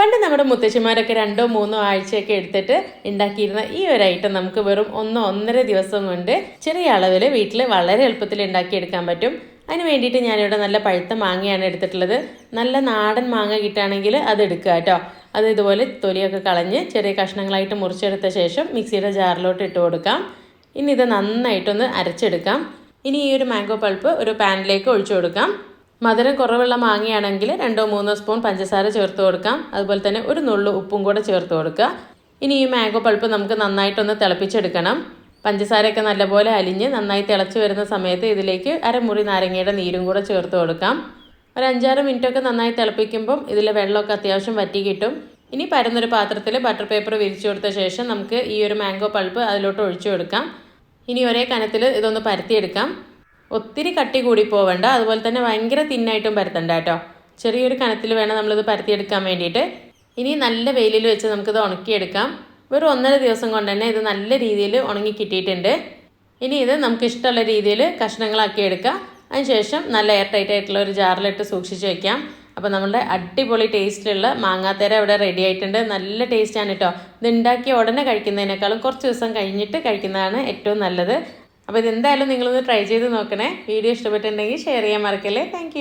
പണ്ട് നമ്മുടെ മുത്തശ്ശിമാരൊക്കെ 2-3 ആഴ്ചയൊക്കെ എടുത്തിട്ട് ഉണ്ടാക്കിയിരുന്ന ഈ ഒരു ഐറ്റം നമുക്ക് വെറും 1-1.5 ദിവസം കൊണ്ട് ചെറിയ അളവിൽ വീട്ടിൽ വളരെ എളുപ്പത്തിൽ ഉണ്ടാക്കിയെടുക്കാൻ പറ്റും. അതിന് വേണ്ടിയിട്ട് ഞാനിവിടെ നല്ല പഴുത്ത മാങ്ങയാണ് എടുത്തിട്ടുള്ളത്. നല്ല നാടൻ മാങ്ങ കിട്ടുകയാണെങ്കിൽ അത് എടുക്കുക കേട്ടോ. അത് ഇതുപോലെ തൊലിയൊക്കെ കളഞ്ഞ് ചെറിയ കഷ്ണങ്ങളായിട്ട് മുറിച്ചെടുത്ത ശേഷം മിക്സിയുടെ ജാറിലോട്ട് ഇട്ട് കൊടുക്കാം. ഇനി ഇത് നന്നായിട്ടൊന്ന് അരച്ചെടുക്കാം. ഇനി ഈ ഒരു മാംഗോ പൾപ്പ് ഒരു പാനിലേക്ക് ഒഴിച്ചു കൊടുക്കാം. മധുരം കുറവുള്ള മാങ്ങയാണെങ്കിൽ 2-3 സ്പൂൺ പഞ്ചസാര ചേർത്ത് കൊടുക്കാം. അതുപോലെ തന്നെ ഒരു നുള്ളു ഉപ്പും കൂടെ ചേർത്ത് കൊടുക്കുക. ഇനി ഈ മാംഗോ പൾപ്പ് നമുക്ക് നന്നായിട്ടൊന്ന് തിളപ്പിച്ചെടുക്കണം. പഞ്ചസാരയൊക്കെ നല്ലപോലെ അലിഞ്ഞ് നന്നായി തിളച്ച് വരുന്ന സമയത്ത് ഇതിലേക്ക് അരമുറി നാരങ്ങയുടെ നീരും കൂടെ ചേർത്ത് കൊടുക്കാം. ഒരു 5-6 മിനിറ്റൊക്കെ നന്നായി തിളപ്പിക്കുമ്പം ഇതിലെ വെള്ളമൊക്കെ അത്യാവശ്യം വറ്റി കിട്ടും. ഇനി പരന്നൊരു പാത്രത്തിൽ ബട്ടർ പേപ്പർ വിരിച്ചു കൊടുത്ത ശേഷം നമുക്ക് ഈ ഒരു മാംഗോ പൾപ്പ് അതിലോട്ട് ഒഴിച്ചു കൊടുക്കാം. ഇനി ഒരേ കനത്തിൽ ഇതൊന്ന് പരത്തിയെടുക്കാം. ഒത്തിരി കട്ടി കൂടി പോവേണ്ട, അതുപോലെ തന്നെ ഭയങ്കര തിന്നായിട്ടും പരത്തണ്ട കേട്ടോ. ചെറിയൊരു കനത്തിൽ വേണം നമ്മളിത് പരത്തിയെടുക്കാൻ വേണ്ടിയിട്ട്. ഇനി നല്ല വെയിലിൽ വെച്ച് നമുക്കിത് ഉണക്കിയെടുക്കാം. വെറും 1.5 ദിവസം കൊണ്ട് തന്നെ ഇത് നല്ല രീതിയിൽ ഉണങ്ങി കിട്ടിയിട്ടുണ്ട്. ഇനി ഇത് നമുക്ക് ഇഷ്ടമുള്ള രീതിയിൽ കഷ്ണങ്ങളാക്കി എടുക്കാം. അതിനുശേഷം നല്ല എയർ ടൈറ്റ് ആയിട്ടുള്ള ഒരു ജാറിലിട്ട് സൂക്ഷിച്ച് വെക്കാം. അപ്പോൾ നമ്മുടെ അടിപൊളി ടേസ്റ്റിലുള്ള മാങ്ങാത്തേര ഇവിടെ റെഡി ആയിട്ടുണ്ട്. നല്ല ടേസ്റ്റാണ് കേട്ടോ. ഇത് ഉണ്ടാക്കി ഉടനെ കഴിക്കുന്നതിനേക്കാളും കുറച്ച് ദിവസം കഴിഞ്ഞിട്ട് കഴിക്കുന്നതാണ് ഏറ്റവും നല്ലത്. അപ്പോൾ ഇതെന്തായാലും നിങ്ങളൊന്ന് ട്രൈ ചെയ്ത് നോക്കണേ. വീഡിയോ ഇഷ്ടപ്പെട്ടിട്ടുണ്ടെങ്കിൽ ഷെയർ ചെയ്യാൻ മറക്കല്ലേ. താങ്ക്